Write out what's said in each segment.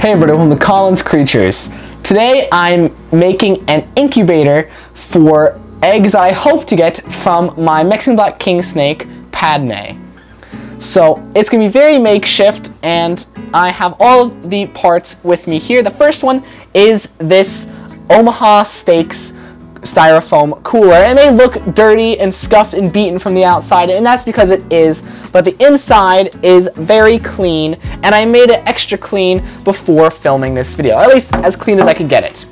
Hey everybody, welcome to Colin's Creatures. Today I'm making an incubator for eggs that I hope to get from my Mexican black king snake, Padme. So it's going to be very makeshift, and I have all of the parts with me here. The first one is this Omaha Steaks styrofoam cooler. It may look dirty and scuffed and beaten from the outside, and that's because it is, but the inside is very clean, and I made it extra clean before filming this video, or at least as clean as I could get it.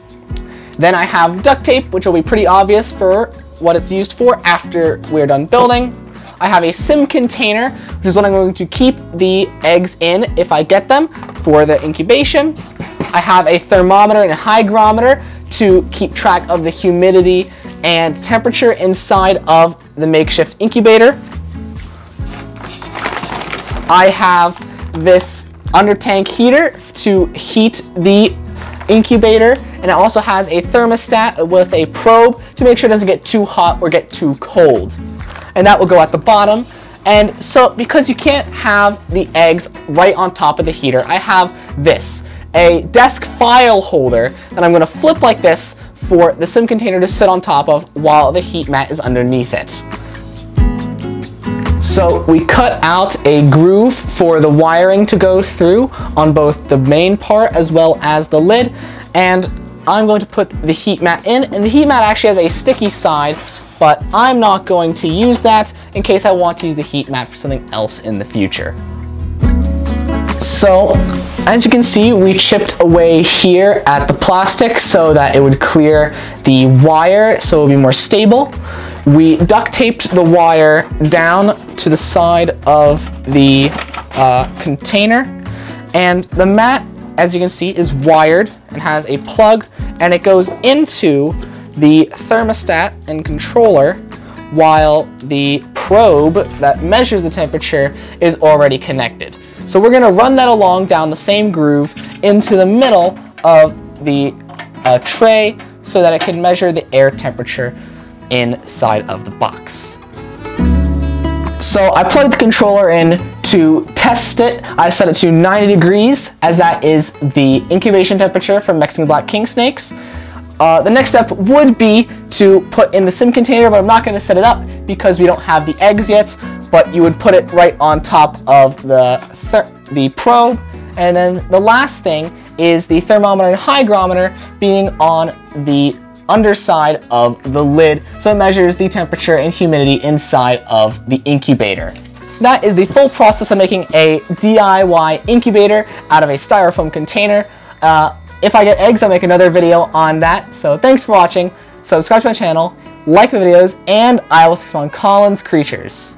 Then I have duct tape, which will be pretty obvious for what it's used for after we're done building. I have a sim container, which is what I'm going to keep the eggs in if I get them for the incubation. I have a thermometer and a hygrometer to keep track of the humidity and temperature inside of the makeshift incubator. I have this under tank heater to heat the incubator, and it also has a thermostat with a probe to make sure it doesn't get too hot or get too cold. And that will go at the bottom. And so because you can't have the eggs right on top of the heater, I have this, a desk file holder that I'm going to flip like this for the sim container to sit on top of while the heat mat is underneath it. So we cut out a groove for the wiring to go through on both the main part as well as the lid, and I'm going to put the heat mat in, and the heat mat actually has a sticky side, but I'm not going to use that in case I want to use the heat mat for something else in the future. So, as you can see, we chipped away here at the plastic so that it would clear the wire so it would be more stable. We duct taped the wire down to the side of the container, and the mat, as you can see, is wired and has a plug, and it goes into the thermostat and controller while the probe that measures the temperature is already connected. So we're going to run that along down the same groove into the middle of the tray so that it can measure the air temperature inside of the box. So I plugged the controller in to test it. I set it to 90 degrees as that is the incubation temperature for Mexican black king snakes. The next step would be to put in the sim container, but I'm not going to set it up because we don't have the eggs yet, but you would put it right on top of the probe. And then the last thing is the thermometer and hygrometer being on the underside of the lid, so it measures the temperature and humidity inside of the incubator. That is the full process of making a DIY incubator out of a styrofoam container. If I get eggs, I'll make another video on that. So thanks for watching. Subscribe to my channel, like my videos, and I will see you on Colin's Creatures.